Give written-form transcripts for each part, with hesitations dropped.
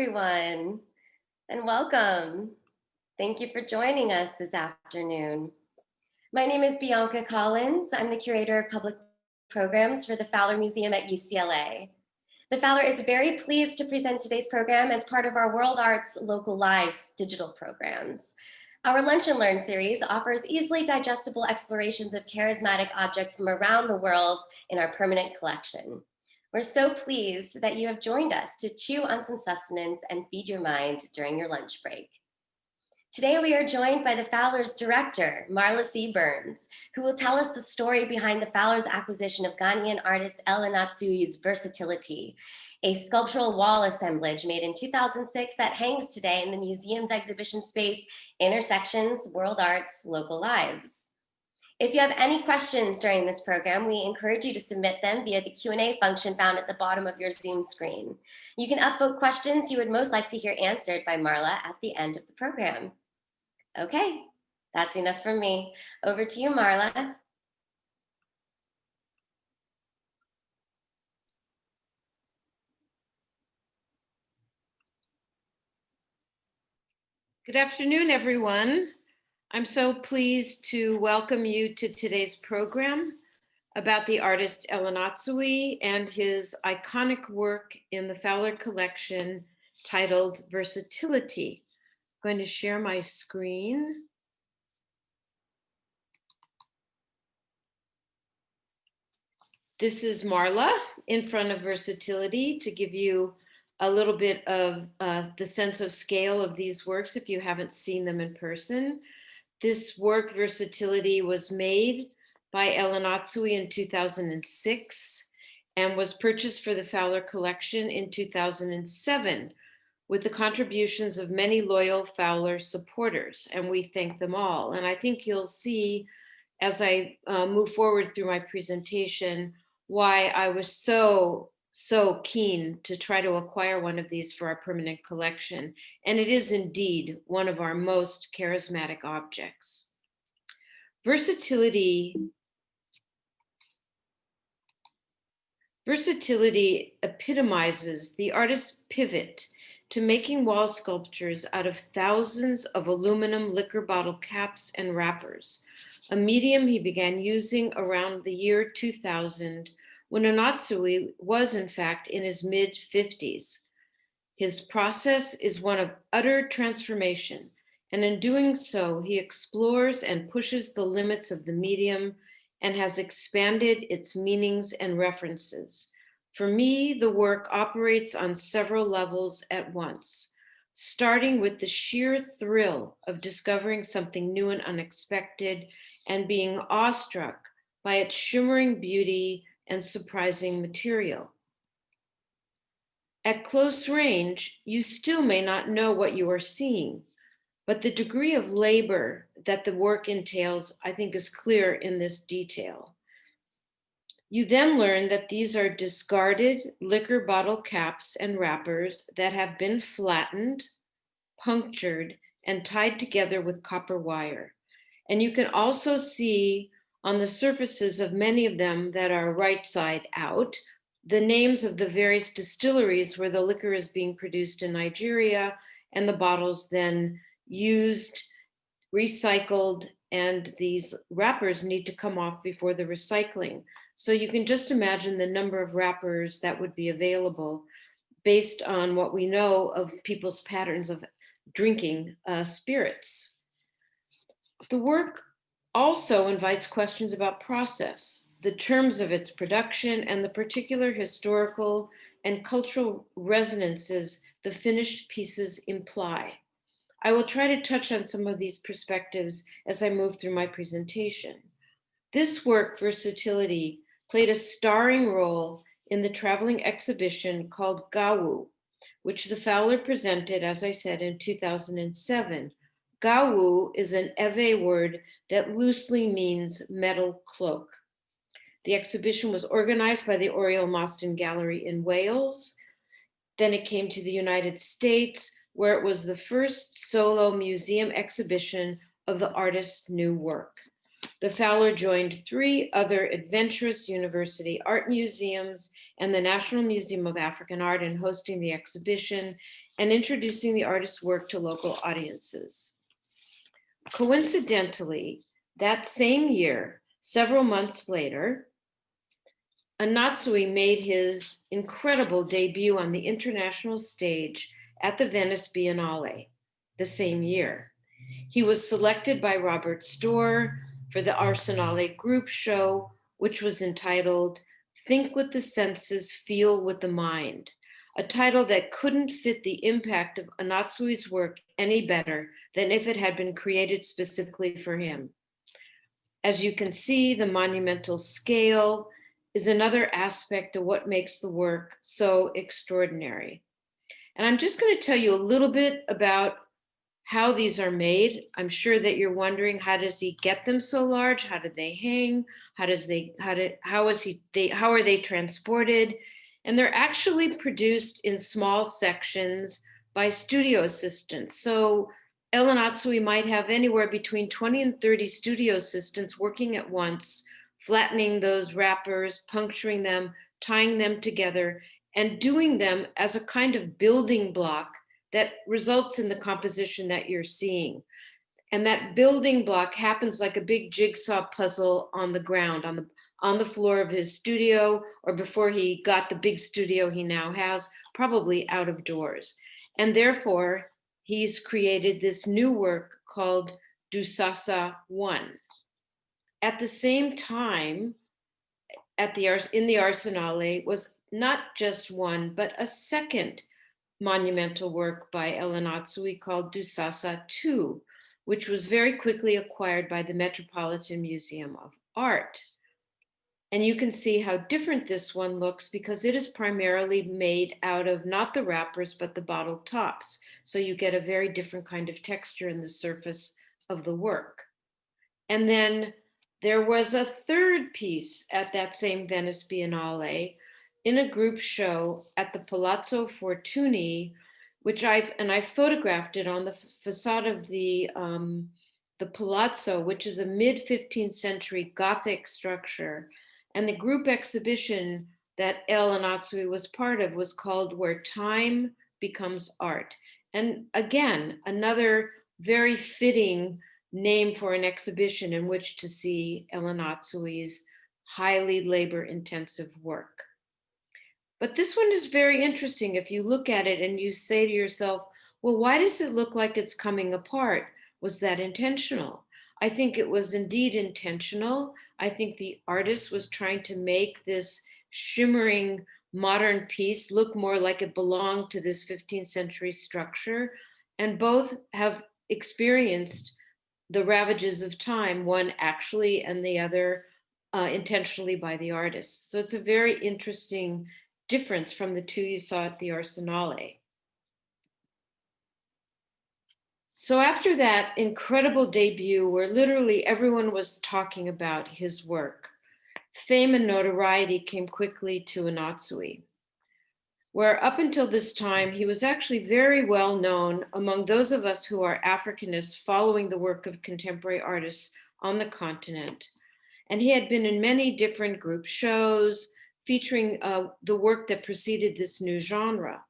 everyone, and welcome. Thank you for joining us this afternoon. My name is Bianca Collins. I'm the curator of public programs for the Fowler Museum at UCLA. The Fowler is very pleased to present today's program as part of our World Arts Local Lives digital programs. Our Lunch and Learn series offers easily digestible explorations of charismatic objects from around the world in our permanent collection. We're so pleased that you have joined us to chew on some sustenance and feed your mind during your lunch break. Today we are joined by the Fowler's director, Marla C. Berns, who will tell us the story behind the Fowler's acquisition of Ghanaian artist Anatsui's Versatility, a sculptural wall assemblage made in 2006 that hangs today in the museum's exhibition space, Intersections, World Arts, Local Lives. If you have any questions during this program, we encourage you to submit them via the Q&A function found at the bottom of your Zoom screen. You can upvote questions you would most like to hear answered by Marla at the end of the program. Okay, that's enough from me. Over to you, Marla. Good afternoon, everyone. I'm so pleased to welcome you to today's program about the artist Anatsui and his iconic work in the Fowler collection titled Versatility. I'm going to share my screen. This is Marla in front of Versatility to give you a little bit of the sense of scale of these works if you haven't seen them in person. This work, Versatility, was made by Anatsui in 2006 and was purchased for the Fowler collection in 2007 with the contributions of many loyal Fowler supporters, and we thank them all. And I think you'll see as I move forward through my presentation why I was so keen to try to acquire one of these for our permanent collection. And it is indeed one of our most charismatic objects. Versatility epitomizes the artist's pivot to making wall sculptures out of thousands of aluminum liquor bottle caps and wrappers, a medium he began using around the year 2000 when Anatsui was in fact in his mid-50s. His process is one of utter transformation, and in doing so, he explores and pushes the limits of the medium and has expanded its meanings and references. For me, the work operates on several levels at once, starting with the sheer thrill of discovering something new and unexpected and being awestruck by its shimmering beauty and surprising material. At close range, you still may not know what you are seeing, but the degree of labor that the work entails, I think, is clear in this detail. You then learn that these are discarded liquor bottle caps and wrappers that have been flattened, punctured, and tied together with copper wire. And you can also see on the surfaces of many of them that are right side out, the names of the various distilleries where the liquor is being produced in Nigeria, and the bottles then used, recycled, and these wrappers need to come off before the recycling. So you can just imagine the number of wrappers that would be available based on what we know of people's patterns of drinking spirits. The work also invites questions about process, the terms of its production, and the particular historical and cultural resonances the finished pieces imply. I will try to touch on some of these perspectives as I move through my presentation. This work, Versatility, played a starring role in the traveling exhibition called Gawu, which the Fowler presented, as I said, in 2007. Gawu is an Ewe word that loosely means metal cloak. The exhibition was organized by the Oriel Mostyn Gallery in Wales. Then it came to the United States, where it was the first solo museum exhibition of the artist's new work. The Fowler joined 3 other adventurous university art museums and the National Museum of African Art in hosting the exhibition, and introducing the artist's work to local audiences. Coincidentally, that same year, several months later, Anatsui made his incredible debut on the international stage at the Venice Biennale the same year. He was selected by Robert Storr for the Arsenale group show, which was entitled Think with the Senses, Feel with the Mind, a title that couldn't fit the impact of Anatsui's work any better than if it had been created specifically for him. As you can see, the monumental scale is another aspect of what makes the work so extraordinary. And I'm just going to tell you a little bit about how these are made. I'm sure that you're wondering, how does he get them so large? How did they hang? How are they transported? And they're actually produced in small sections by studio assistants. So El Anatsui might have anywhere between 20 and 30 studio assistants working at once, flattening those wrappers, puncturing them, tying them together, and doing them as a kind of building block that results in the composition that you're seeing. And that building block happens like a big jigsaw puzzle on the ground, on the floor of his studio, or before he got the big studio he now has, probably out of doors. And therefore, he's created this new work called Dusasa 1. At the same time, in the Arsenale was not just one, but a second monumental work by El Anatsui called Dusasa 2, which was very quickly acquired by the Metropolitan Museum of Art. And you can see how different this one looks because it is primarily made out of not the wrappers, but the bottle tops. So you get a very different kind of texture in the surface of the work. And then there was a third piece at that same Venice Biennale in a group show at the Palazzo Fortuny, which I photographed it on the facade of the Palazzo, which is a mid-15th century Gothic structure. And the group exhibition that El Anatsui was part of was called Where Time Becomes Art. And again, another very fitting name for an exhibition in which to see El Anatsui's highly labor-intensive work. But this one is very interesting if you look at it and you say to yourself, well, why does it look like it's coming apart? Was that intentional? I think it was indeed intentional. I think the artist was trying to make this shimmering modern piece look more like it belonged to this 15th century structure. And both have experienced the ravages of time, one actually and the other intentionally by the artist. So it's a very interesting difference from the two you saw at the Arsenale. So after that incredible debut where literally everyone was talking about his work, fame and notoriety came quickly to Anatsui, where up until this time, he was actually very well known among those of us who are Africanists following the work of contemporary artists on the continent. And he had been in many different group shows featuring the work that preceded this new genre.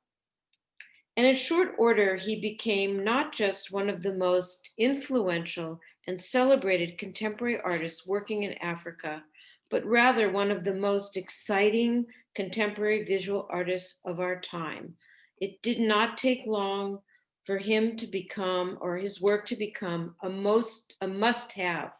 And in short order, he became not just one of the most influential and celebrated contemporary artists working in Africa, but rather one of the most exciting contemporary visual artists of our time. It did not take long for him to become, or his work to become, a must-have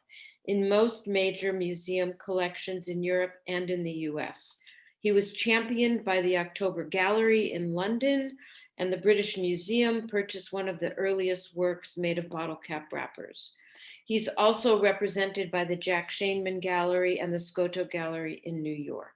in most major museum collections in Europe and in the US. He was championed by the October Gallery in London, and the British Museum purchased one of the earliest works made of bottle cap wrappers. He's also represented by the Jack Shainman Gallery and the Scotto Gallery in New York.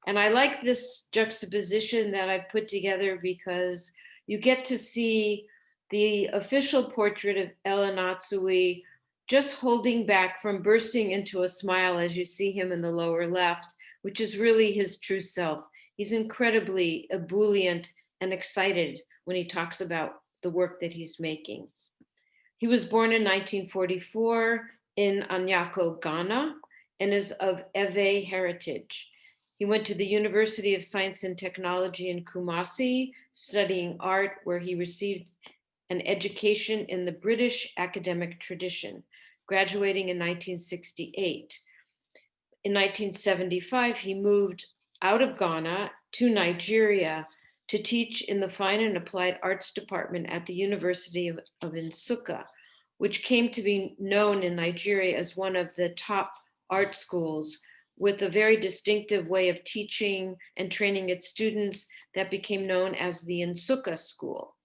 And I like this juxtaposition that I've put together because you get to see the official portrait of El Anatsui just holding back from bursting into a smile as you see him in the lower left, which is really his true self. He's incredibly ebullient and excited when he talks about the work that he's making. He was born in 1944 in Anyako, Ghana, and is of Ewe heritage. He went to the University of Science and Technology in Kumasi, studying art, where he received an education in the British academic tradition, graduating in 1968. In 1975, he moved out of Ghana to Nigeria to teach in the Fine and Applied Arts Department at the University of Nsukka, which came to be known in Nigeria as one of the top art schools with a very distinctive way of teaching and training its students that became known as the Nsukka School.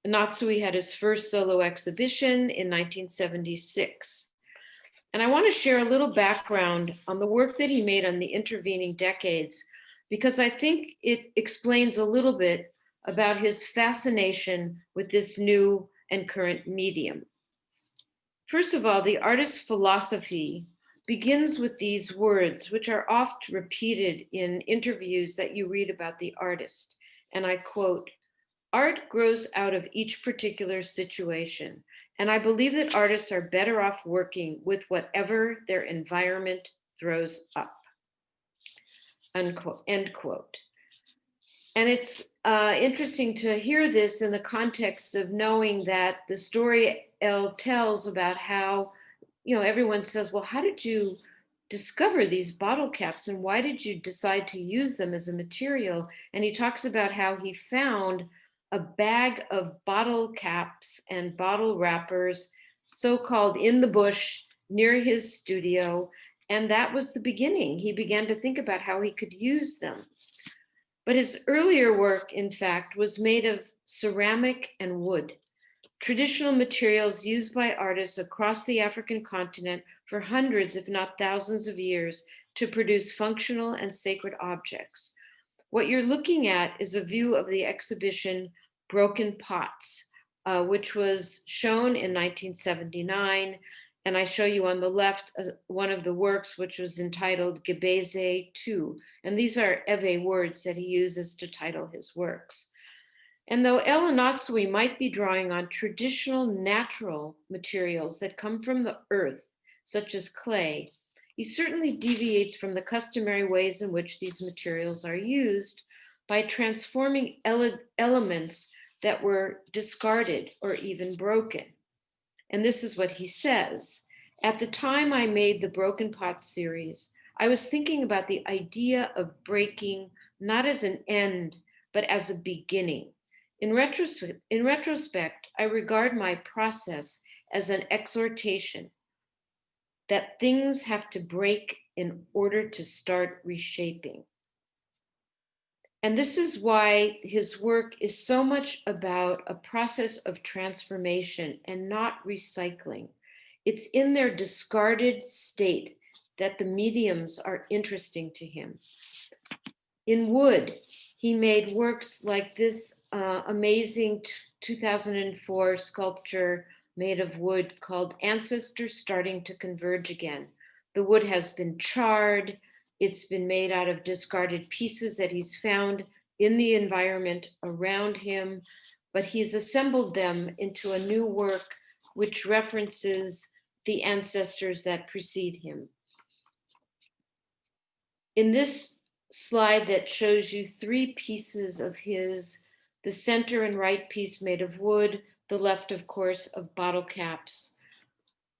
Anatsui had his first solo exhibition in 1976. And I want to share a little background on the work that he made on the intervening decades, because I think it explains a little bit about his fascination with this new and current medium. First of all, the artist's philosophy begins with these words, which are oft repeated in interviews that you read about the artist. And I quote, "Art grows out of each particular situation. And I believe that artists are better off working with whatever their environment throws up." Unquote, end quote. And it's interesting to hear this in the context of knowing that the story Elle tells about how, everyone says, well, how did you discover these bottle caps and why did you decide to use them as a material? And he talks about how he found a bag of bottle caps and bottle wrappers, so-called in the bush near his studio. And that was the beginning. He began to think about how he could use them. But his earlier work, in fact, was made of ceramic and wood, traditional materials used by artists across the African continent for hundreds, if not thousands of years to produce functional and sacred objects. What you're looking at is a view of the exhibition Broken Pots, which was shown in 1979. And I show you on the left one of the works, which was entitled Gebeze 2. And these are Ewe words that he uses to title his works. And though El Anatsui might be drawing on traditional natural materials that come from the earth, such as clay, he certainly deviates from the customary ways in which these materials are used by transforming elements that were discarded or even broken. And this is what he says: "At the time I made the Broken Pots series, I was thinking about the idea of breaking not as an end, but as a beginning. In retrospect, I regard my process as an exhortation that things have to break in order to start reshaping." And this is why his work is so much about a process of transformation and not recycling. It's in their discarded state that the mediums are interesting to him. In wood, he made works like this amazing 2004 sculpture made of wood called Ancestors Starting to Converge Again. The wood has been charred. It's been made out of discarded pieces that he's found in the environment around him, but he's assembled them into a new work which references the ancestors that precede him. In this slide that shows you three pieces of his, the center and right piece made of wood, the left, of course, of bottle caps,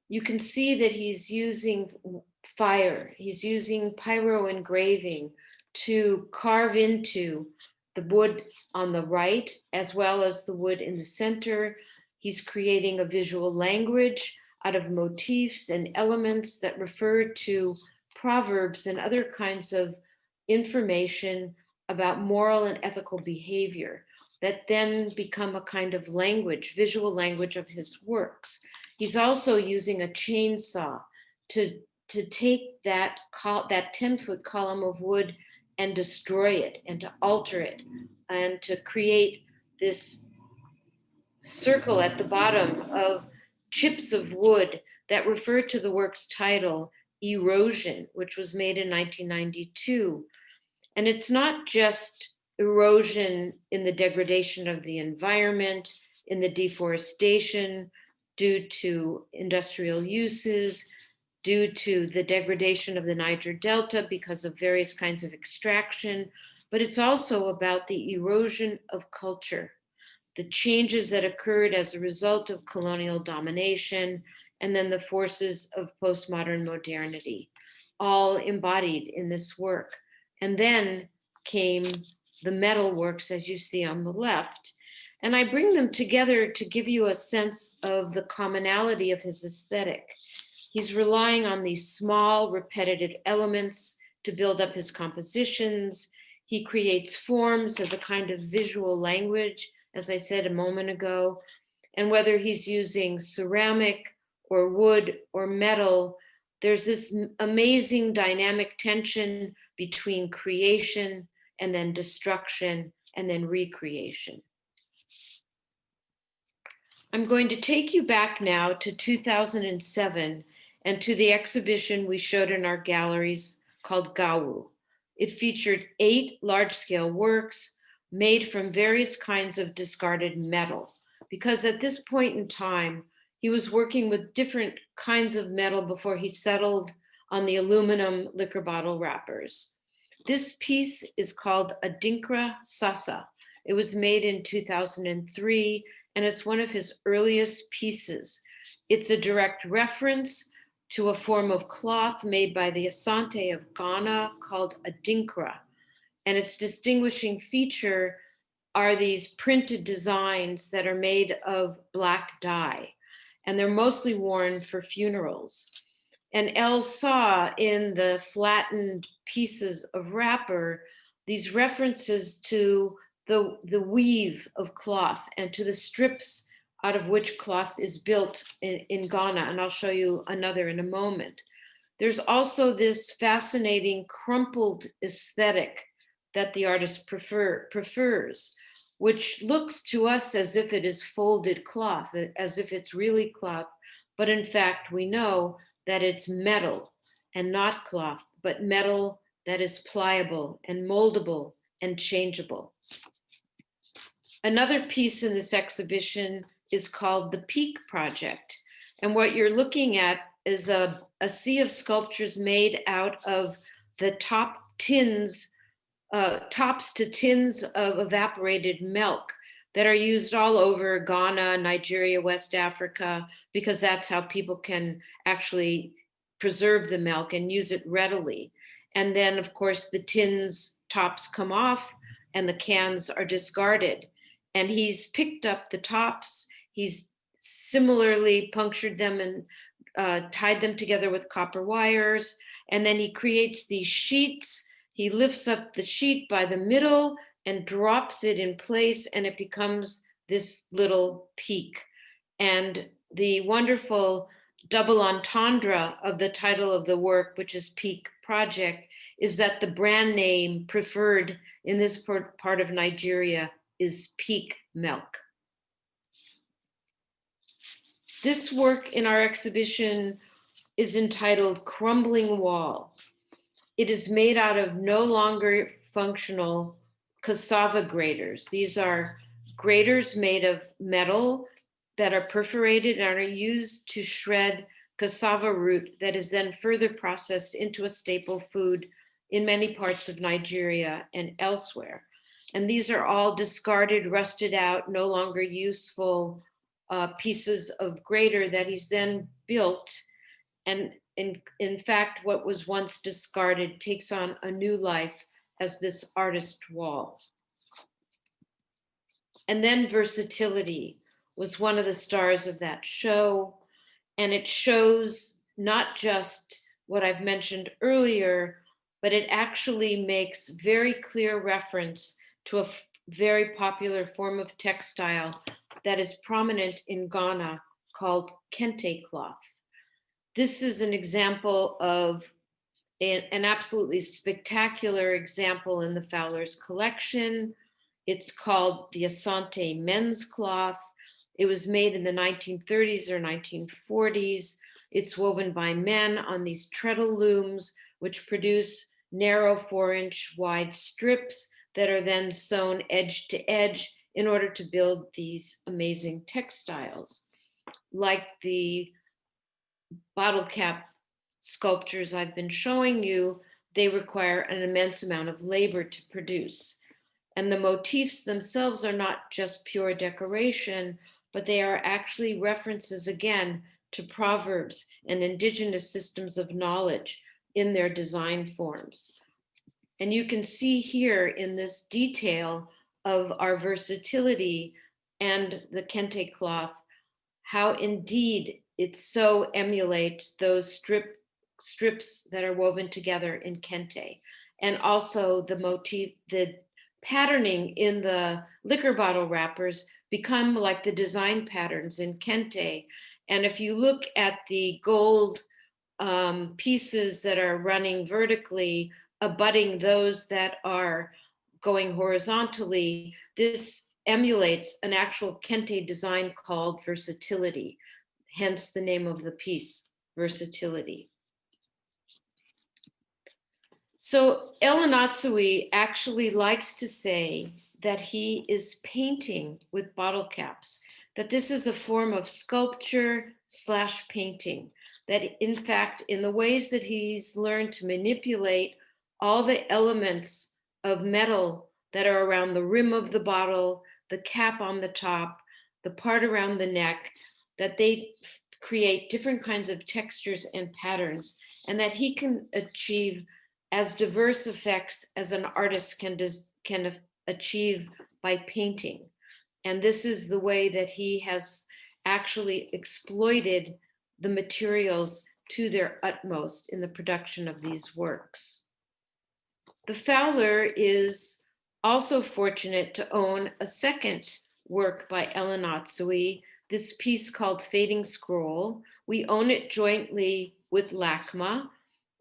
you can see that he's using fire. He's using pyro engraving to carve into the wood on the right, as well as the wood in the center. He's creating a visual language out of motifs and elements that refer to proverbs and other kinds of information about moral and ethical behavior that then become a kind of language, visual language of his works. He's also using a chainsaw to take that 10-foot column of wood and destroy it and to alter it and to create this circle at the bottom of chips of wood that refer to the work's title, Erosion, which was made in 1992. And it's not just erosion in the degradation of the environment, in the deforestation due to industrial uses, due to the degradation of the Niger Delta because of various kinds of extraction, but it's also about the erosion of culture, the changes that occurred as a result of colonial domination, and then the forces of postmodern modernity, all embodied in this work. And then came the metal works, as you see on the left. And I bring them together to give you a sense of the commonality of his aesthetic. He's relying on these small, repetitive elements to build up his compositions. He creates forms as a kind of visual language, as I said a moment ago. And whether he's using ceramic or wood or metal, there's this amazing dynamic tension between creation and then destruction and then recreation. I'm going to take you back now to 2007 and to the exhibition we showed in our galleries called Gawu. It featured 8 large-scale works made from various kinds of discarded metal, because at this point in time, he was working with different kinds of metal before he settled on the aluminum liquor bottle wrappers. This piece is called Adinkra Sasa. It was made in 2003, and it's one of his earliest pieces. It's a direct reference to a form of cloth made by the Asante of Ghana called Adinkra. And its distinguishing feature are these printed designs that are made of black dye, and they're mostly worn for funerals. And Elle saw in the flattened pieces of wrapper these references to the weave of cloth and to the strips out of which cloth is built in Ghana. And I'll show you another in a moment. There's also this fascinating crumpled aesthetic that the artist prefers, which looks to us as if it is folded cloth, as if it's really cloth. But in fact, we know that it's metal and not cloth, but metal that is pliable and moldable and changeable. Another piece in this exhibition is called the Peak Project. And what you're looking at is a sea of sculptures made out of the tops to tins of evaporated milk that are used all over Ghana, Nigeria, West Africa, because that's how people can actually preserve the milk and use it readily. And then, of course, the tins tops come off and the cans are discarded. And he's picked up the tops. He's similarly punctured them and tied them together with copper wires. And then he creates these sheets. He lifts up the sheet by the middle and drops it in place, and it becomes this little peak. And the wonderful double entendre of the title of the work, which is Peak Project, is that the brand name preferred in this part of Nigeria is Peak Milk. This work in our exhibition is entitled Crumbling Wall. It is made out of no longer functional cassava graters. These are graters made of metal that are perforated and are used to shred cassava root that is then further processed into a staple food in many parts of Nigeria and elsewhere. And these are all discarded, rusted out, no longer useful pieces of grater that he's then built. And in fact, what was once discarded takes on a new life as this artist wall. And then Versatility was one of the stars of that show. And it shows not just what I've mentioned earlier, but it actually makes very clear reference to a very popular form of textile that is prominent in Ghana called kente cloth. This is an example of an absolutely spectacular example in the Fowler's collection. It's called the Asante men's cloth. It was made in the 1930s or 1940s. It's woven by men on these treadle looms, which produce narrow 4-inch wide strips that are then sewn edge to edge in order to build these amazing textiles, like the bottle cap sculptures I've been showing you, they require an immense amount of labor to produce. And the motifs themselves are not just pure decoration, but they are actually references again to proverbs and indigenous systems of knowledge in their design forms. And you can see here in this detail of our versatility and the kente cloth, how indeed it so emulates those strips that are woven together in kente. And also the motif, the patterning in the liquor bottle wrappers become like the design patterns in kente. And if you look at the gold pieces that are running vertically, abutting those that are going horizontally, this emulates an actual kente design called versatility, hence the name of the piece, Versatility. So Anatsui actually likes to say that he is painting with bottle caps, that this is a form of sculpture / painting, that in fact, in the ways that he's learned to manipulate all the elements of metal that are around the rim of the bottle, the cap on the top, the part around the neck, that they create different kinds of textures and patterns, and that he can achieve as diverse effects as an artist can achieve by painting. And this is the way that he has actually exploited the materials to their utmost in the production of these works. The Fowler is also fortunate to own a second work by Anatsui, this piece called Fading Scroll. We own it jointly with LACMA,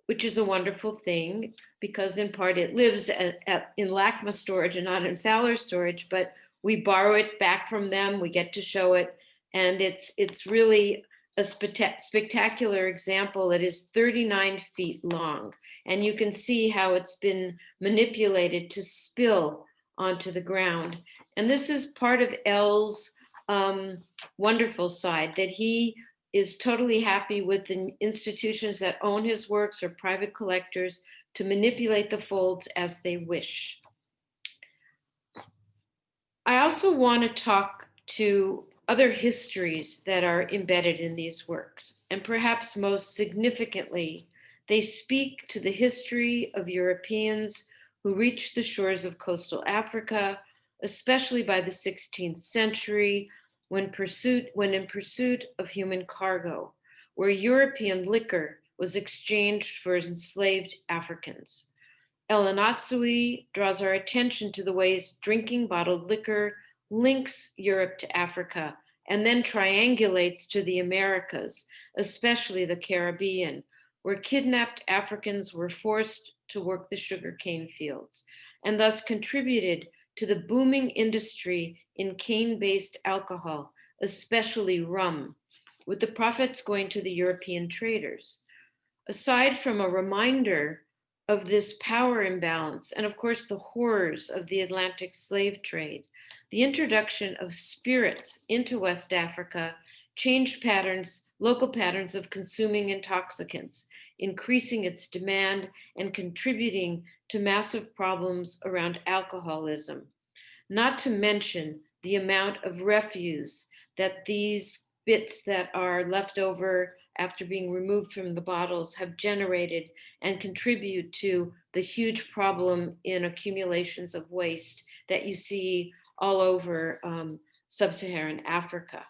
which is a wonderful thing because in part it lives in LACMA storage and not in Fowler storage, but we borrow it back from them, we get to show it, and it's really a spectacular example. It is 39 feet long, and you can see how it's been manipulated to spill onto the ground. And this is part of L's wonderful side, that he is totally happy with the institutions that own his works or private collectors to manipulate the folds as they wish. I also want to talk to other histories that are embedded in these works, and perhaps most significantly, they speak to the history of Europeans who reached the shores of coastal Africa, especially by the 16th century, when in pursuit of human cargo, where European liquor was exchanged for enslaved Africans. Anatsui draws our attention to the ways drinking bottled liquor links Europe to Africa and then triangulates to the Americas, especially the Caribbean, where kidnapped Africans were forced to work the sugarcane fields and thus contributed to the booming industry in cane-based alcohol, especially rum, with the profits going to the European traders. Aside from a reminder of this power imbalance, and of course the horrors of the Atlantic slave trade, the introduction of spirits into West Africa changed local patterns of consuming intoxicants, increasing its demand and contributing to massive problems around alcoholism. Not to mention the amount of refuse that these bits that are left over after being removed from the bottles have generated and contribute to the huge problem in accumulations of waste that you see all over sub-Saharan Africa.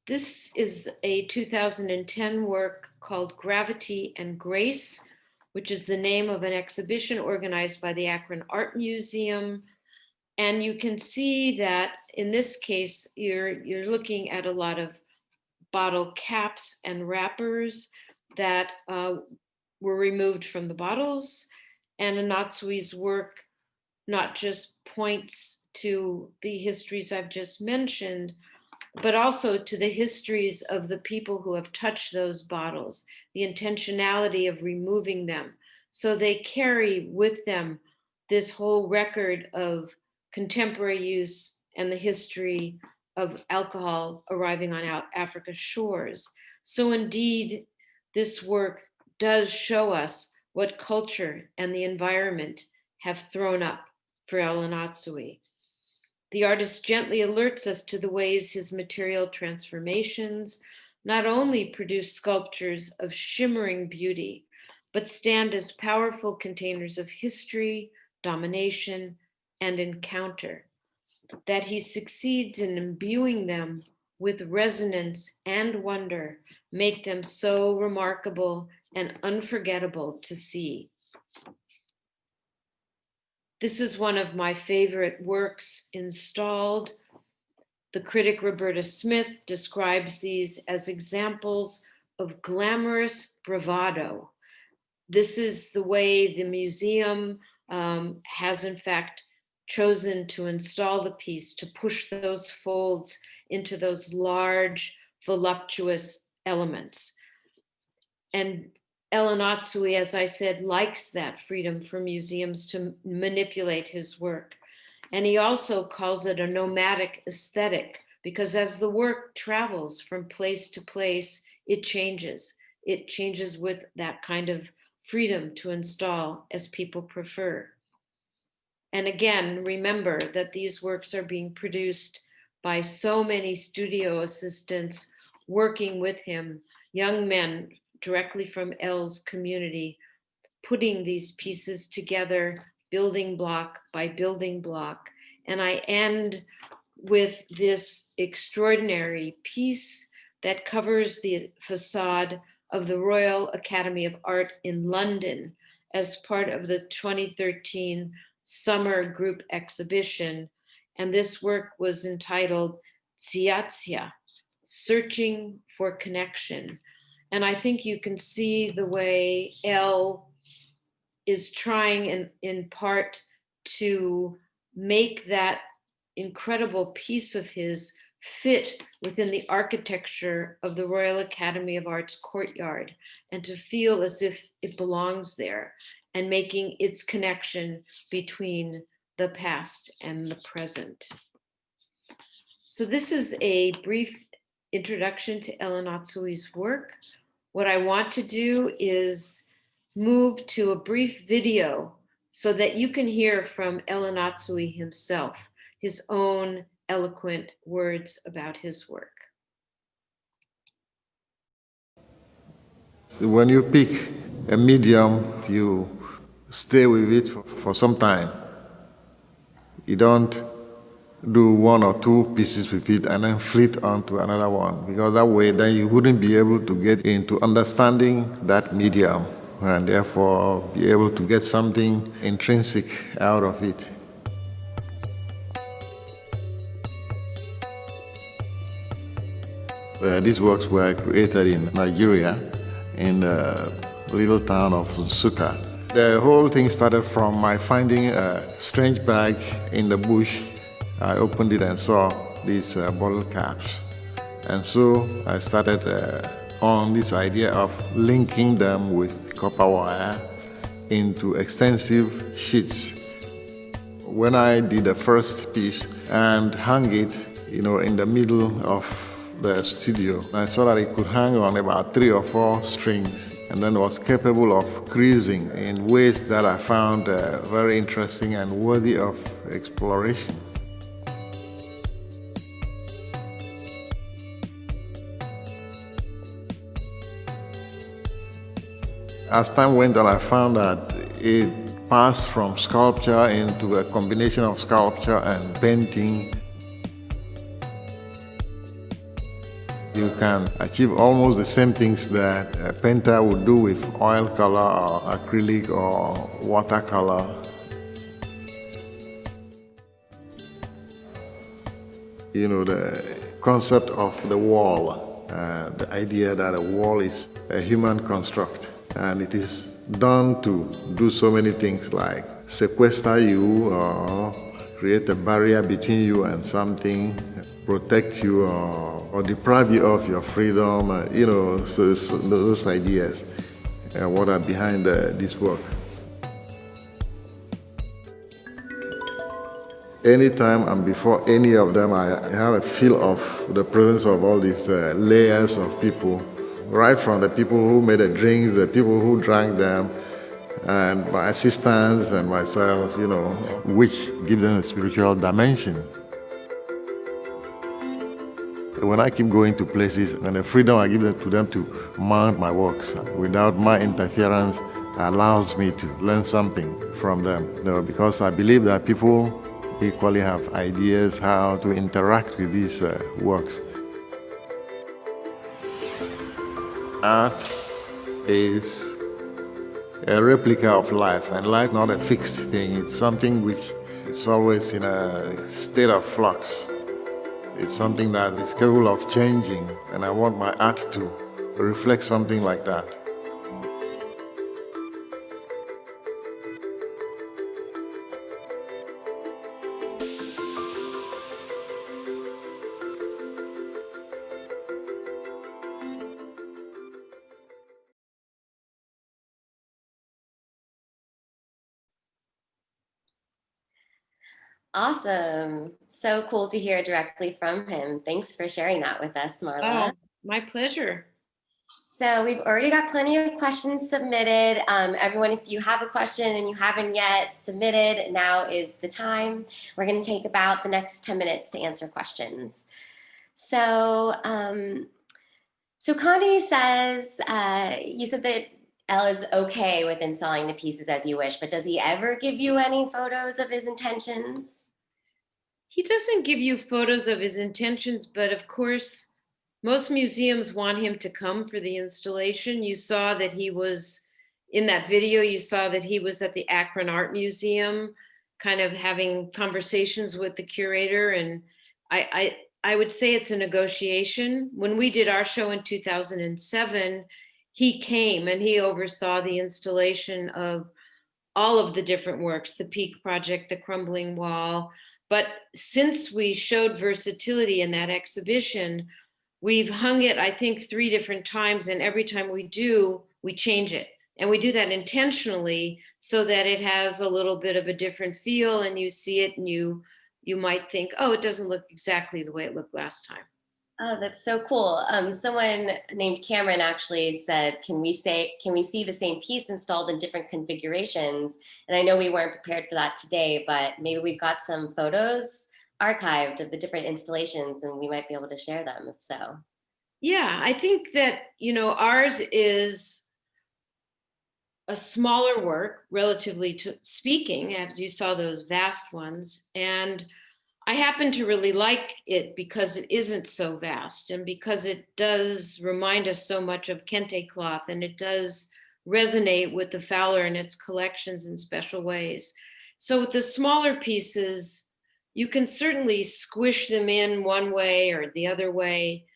This is a 2010 work called Gravity and Grace, which is the name of an exhibition organized by the Akron Art Museum. And you can see that in this case, you're looking at a lot of bottle caps and wrappers that were removed from the bottles. And Anatsui's work not just points to the histories I've just mentioned, but also to the histories of the people who have touched those bottles, the intentionality of removing them. So they carry with them this whole record of contemporary use and the history of alcohol arriving on Africa's shores. So indeed, this work does show us what culture and the environment have thrown up for Anatsui. The artist gently alerts us to the ways his material transformations not only produce sculptures of shimmering beauty, but stand as powerful containers of history, domination, and encounter. That he succeeds in imbuing them with resonance and wonder make them so remarkable and unforgettable to see. This is one of my favorite works installed. The critic Roberta Smith describes these as examples of glamorous bravado. This is the way the museum has, in fact, chosen to install the piece, to push those folds into those large, voluptuous elements. And Anatsui, as I said, likes that freedom for museums to manipulate his work. And he also calls it a nomadic aesthetic, because as the work travels from place to place, it changes. It changes with that kind of freedom to install as people prefer. And again, remember that these works are being produced by so many studio assistants working with him, young men directly from L's community, putting these pieces together, building block by building block. And I end with this extraordinary piece that covers the facade of the Royal Academy of Art in London as part of the 2013 summer group exhibition. And this work was entitled Tsiatsia, Searching for Connection. And I think you can see the way L is trying in part to make that incredible piece of his fit within the architecture of the Royal Academy of Art's courtyard and to feel as if it belongs there, and making its connection between the past and the present. So this is a brief introduction to Anatsui's work. What I want to do is move to a brief video so that you can hear from Anatsui himself, his own eloquent words about his work. When you pick a medium, you stay with it for some time. You don't do one or two pieces with it and then flit on to another one, because that way then you wouldn't be able to get into understanding that medium and therefore be able to get something intrinsic out of it. These works were created in Nigeria, in the little town of Nsukka. The whole thing started from my finding a strange bag in the bush. I opened it and saw these bottle caps. And so I started on this idea of linking them with copper wire into extensive sheets. When I did the first piece and hung it, in the middle of the studio, I saw that it could hang on about 3 or 4 strings, and then was capable of creasing in ways that I found very interesting and worthy of exploration. As time went on, I found that it passed from sculpture into a combination of sculpture and painting. You can achieve almost the same things that a painter would do with oil color or acrylic or watercolor. The concept of the wall, the idea that a wall is a human construct, and it is done to do so many things like sequester you or create a barrier between you and something, protect you or deprive you of your freedom, so those ideas what are behind this work. Anytime I'm before any of them, I have a feel of the presence of all these layers of people right from the people who made the drinks, the people who drank them, and my assistants and myself, which gives them a spiritual dimension. When I keep going to places and the freedom I give them to mount my works without my interference allows me to learn something from them. Because I believe that people equally have ideas how to interact with these works. Art is a replica of life, and life is not a fixed thing. It's something which is always in a state of flux. It's something that is capable of changing, and I want my art to reflect something like that. Awesome. So cool to hear directly from him. Thanks for sharing that with us, Marla. Oh, my pleasure. So we've already got plenty of questions submitted. Everyone, if you have a question and you haven't yet submitted, now is the time. We're going to take about the next 10 minutes to answer questions. So, Connie says, you said that Elle is okay with installing the pieces as you wish, but does he ever give you any photos of his intentions? He doesn't give you photos of his intentions, but of course, most museums want him to come for the installation. You saw that he was in that video, you saw that he was at the Akron Art Museum, kind of having conversations with the curator. And I would say it's a negotiation. When we did our show in 2007, he came and he oversaw the installation of all of the different works, the Peak Project, the Crumbling Wall. But since we showed Versatility in that exhibition, we've hung it, I think, 3 different times, and every time we do, we change it. And we do that intentionally so that it has a little bit of a different feel, and you see it and you might think, oh, it doesn't look exactly the way it looked last time. Oh, that's so cool. Someone named Cameron actually said, can we see the same piece installed in different configurations? And I know we weren't prepared for that today, but maybe we've got some photos archived of the different installations and we might be able to share them if so. Yeah, I think that, ours is a smaller work, relatively to speaking, as you saw those vast ones. And I happen to really like it because it isn't so vast and because it does remind us so much of kente cloth, and it does resonate with the Fowler and its collections in special ways. So with the smaller pieces, you can certainly squish them in one way or the other way,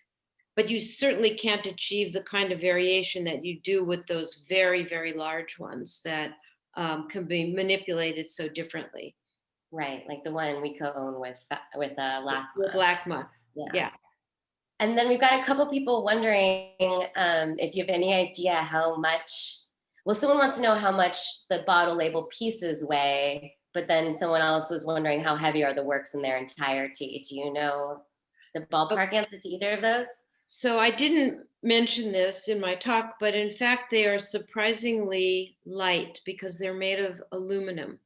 but you certainly can't achieve the kind of variation that you do with those very, very large ones that can be manipulated so differently. Right, like the one we co-own with LACMA. With LACMA, yeah. And then we've got a couple people wondering if you have any idea how much, well, someone wants to know how much the bottle label pieces weigh, but then someone else was wondering how heavy are the works in their entirety. Do you know the ballpark answer to either of those? So I didn't mention this in my talk, but in fact, they are surprisingly light because they're made of aluminum.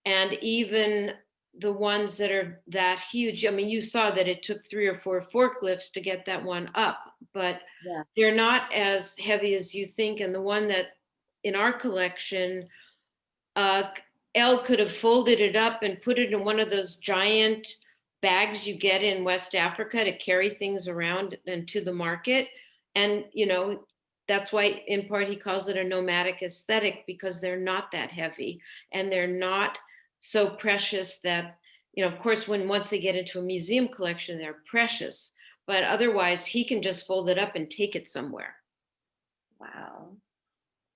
And even the ones that are that huge, I mean, you saw that it took 3 or 4 forklifts to get that one up, but they're not as heavy as you think. And the one that in our collection, Elle could have folded it up and put it in one of those giant bags you get in West Africa to carry things around and to the market. And, that's why in part he calls it a nomadic aesthetic, because they're not that heavy and they're not so precious that, of course, once they get into a museum collection, they're precious, but otherwise he can just fold it up and take it somewhere. Wow.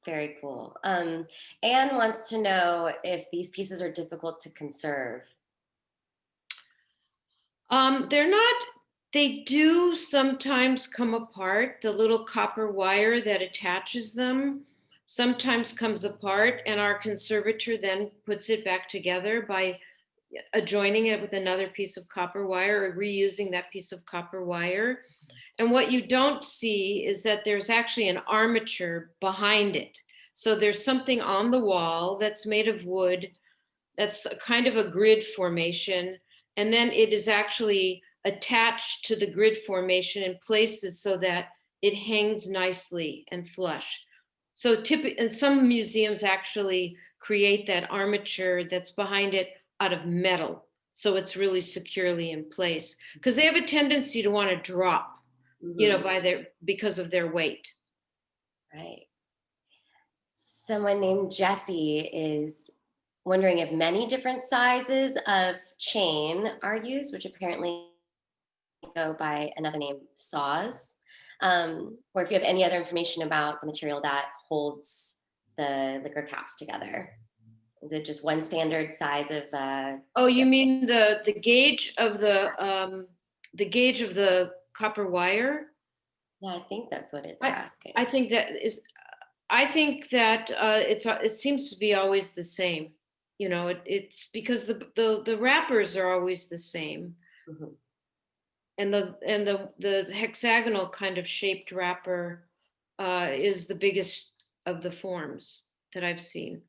Very cool. Anne wants to know if these pieces are difficult to conserve. They're not, they do sometimes come apart. The little copper wire that attaches them sometimes comes apart, and our conservator then puts it back together by adjoining it with another piece of copper wire or reusing that piece of copper wire. And what you don't see is that there's actually an armature behind it. So there's something on the wall that's made of wood, that's a kind of a grid formation. And then it is actually attached to the grid formation in places so that it hangs nicely and flush. So and some museums actually create that armature that's behind it out of metal. So it's really securely in place because they have a tendency to want to drop, because of their weight. Right. Someone named Jessie is wondering if many different sizes of chain are used, which apparently go by another name, saws, or if you have any other information about the material that holds the liquor caps together. Is it just one standard size of? Oh, you mean the gauge of the copper wire? Yeah, I think that's what they're asking. I think that it seems to be always the same. It's because the wrappers are always the same. Mhm. And the hexagonal kind of shaped wrapper is the biggest of the forms that I've seen.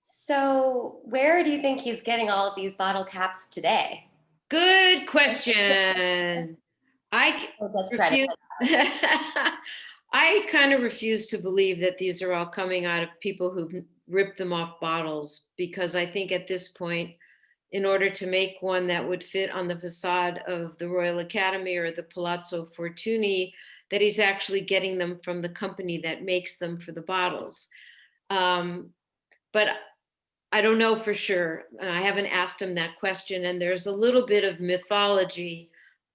So where do you think he's getting all of these bottle caps today? Good question. That's credit. I kind of refuse to believe that these are all coming out of people who've ripped them off bottles, because I think at this point, in order to make one that would fit on the facade of the Royal Academy or the Palazzo Fortuny, that he's actually getting them from the company that makes them for the bottles. But I don't know for sure. I haven't asked him that question. And there's a little bit of mythology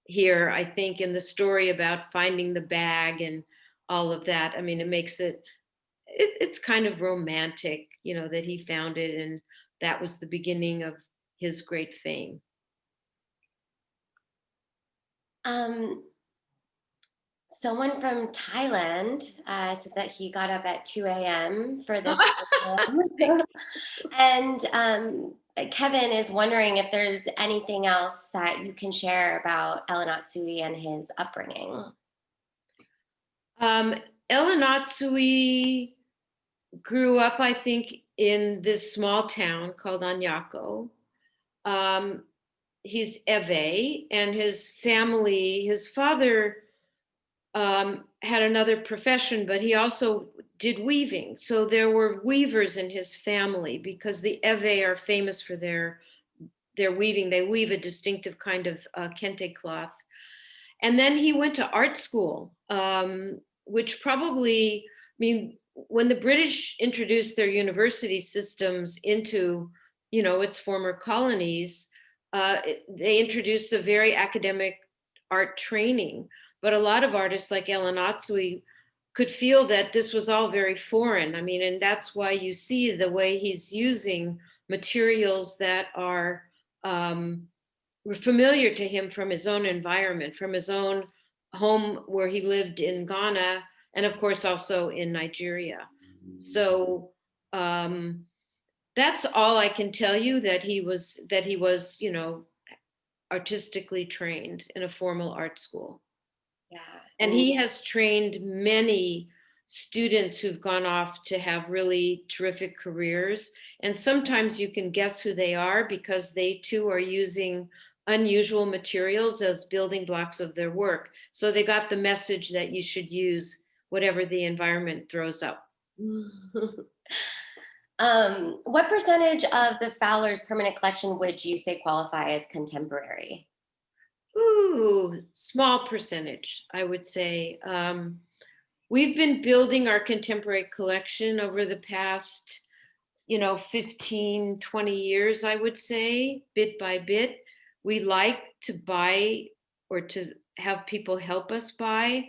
here, I think, in the story about finding the bag and all of that. I mean, it makes it's kind of romantic, that he found it and that was the beginning of his great fame. Someone from Thailand said that he got up at 2 a.m. for this program. And Kevin is wondering if there's anything else that you can share about Anatsui and his upbringing. Anatsui grew up, I think, in this small town called Anyako. He's Ewe, and his family, his father had another profession, but he also did weaving. So there were weavers in his family, because the Ewe are famous for their weaving. They weave a distinctive kind of kente cloth. And then he went to art school, which probably, when the British introduced their university systems into, its former colonies, they introduced a very academic art training. But a lot of artists like Anatsui could feel that this was all very foreign. And that's why you see the way he's using materials that are familiar to him from his own environment, from his own home where he lived in Ghana, and of course also in Nigeria. So that's all I can tell you, that he was, artistically trained in a formal art school. Yeah. And he has trained many students who've gone off to have really terrific careers. And sometimes you can guess who they are, because they too are using unusual materials as building blocks of their work. So they got the message that you should use whatever the environment throws up. What percentage of the Fowler's permanent collection would you say qualify as contemporary? Ooh, small percentage, I would say. We've been building our contemporary collection over the past, 15, 20 years, I would say, bit by bit. We like to buy, or to have people help us buy,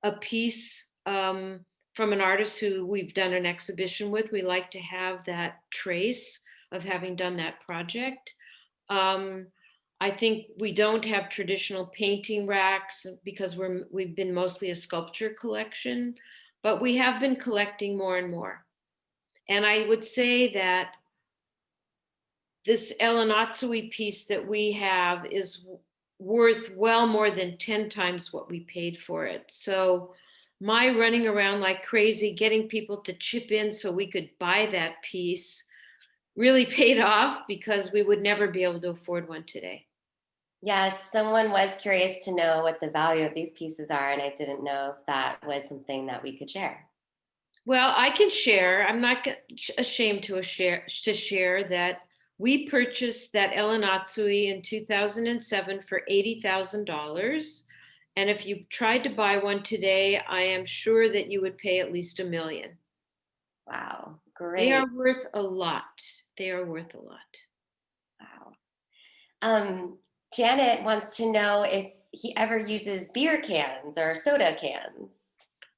a piece from an artist who we've done an exhibition with. We like to have that trace of having done that project. I think we don't have traditional painting racks, because we've been mostly a sculpture collection, but we have been collecting more and more. And I would say that this Anatsui piece that we have is worth well more than 10 times what we paid for it. So my running around like crazy, getting people to chip in so we could buy that piece really paid off, because we would never be able to afford one today. Yes, someone was curious to know what the value of these pieces are, and I didn't know if that was something that we could share. Well, I can share. I'm not ashamed to share that we purchased that Anatsui in 2007 for $80,000. And if you tried to buy one today, I am sure that you would pay at least $1 million. Wow, They great. are worth a lot. They are worth a lot. Wow. Janet wants to know if he ever uses beer cans or soda cans.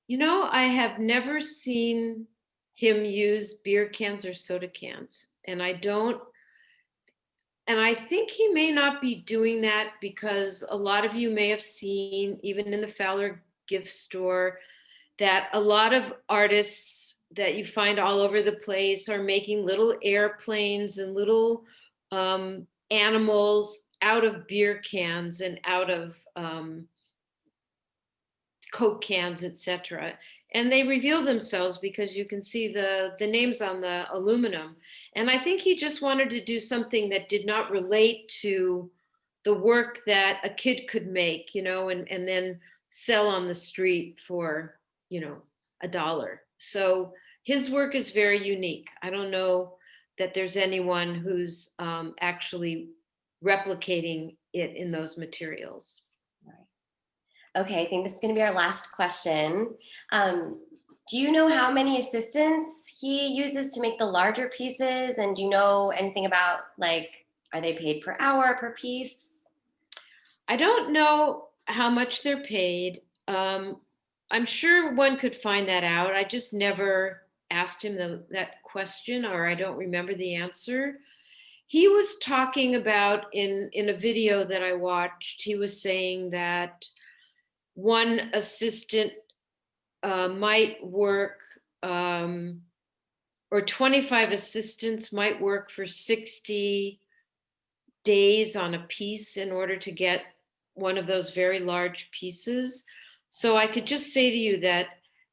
You know, I have never seen him use beer cans or soda cans. And I think he may not be doing that because a lot of you may have seen, even in the Fowler gift store, that a lot of artists that you find all over the place are making little airplanes and little animals out of beer cans and out of Coke cans, etc. And they reveal themselves because you can see the names on the aluminum. And I think he just wanted to do something that did not relate to the work that a kid could make, and then sell on the street for, $1. So his work is very unique. I don't know that there's anyone who's actually replicating it in those materials. Okay, I think this is going to be our last question. Do you know how many assistants he uses to make the larger pieces? And do you know anything about, like, are they paid per hour, per piece? I don't know how much they're paid. I'm sure one could find that out. I just never asked him that question, or I don't remember the answer. He was talking about in a video that I watched, he was saying that one assistant might work, or 25 assistants might work for 60 days on a piece in order to get one of those very large pieces. So I could just say to you that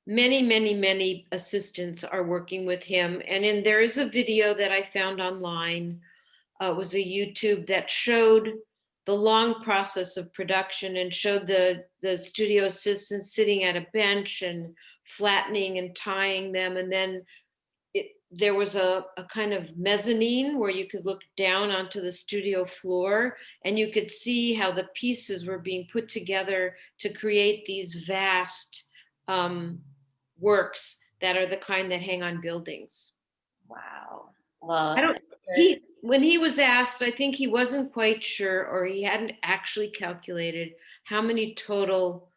many, many, many assistants are working with him. And there is a video that I found online. It was a YouTube that showed the long process of production and showed the studio assistants sitting at a bench and flattening and tying them. And then there was a kind of mezzanine where you could look down onto the studio floor, and you could see how the pieces were being put together to create these vast works that are the kind that hang on buildings. Wow. Well, when he was asked, I think he wasn't quite sure, or he hadn't actually calculated how many total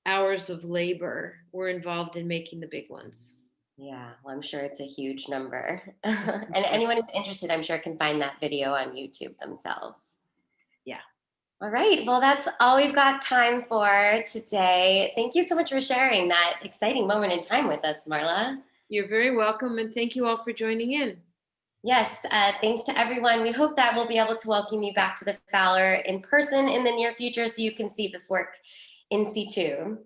hours of labor were involved in making the big ones. yeah, well, I'm sure it's a huge number. And anyone who's interested, I'm sure, can find that video on YouTube themselves. Yeah. All right. Well, that's all we've got time for today. Thank you so much for sharing that exciting moment in time with us, Marla. You're very welcome, and thank you all for joining in. Yes, thanks to everyone. We hope that we'll be able to welcome you back to the Fowler in person in the near future so you can see this work in situ.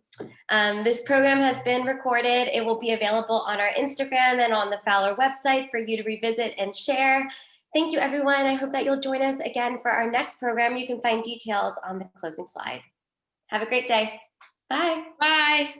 This program has been recorded. It will be available on our Instagram and on the Fowler website for you to revisit and share. Thank you, everyone. I hope that you'll join us again for our next program. You can find details on the closing slide. Have a great day. Bye. Bye.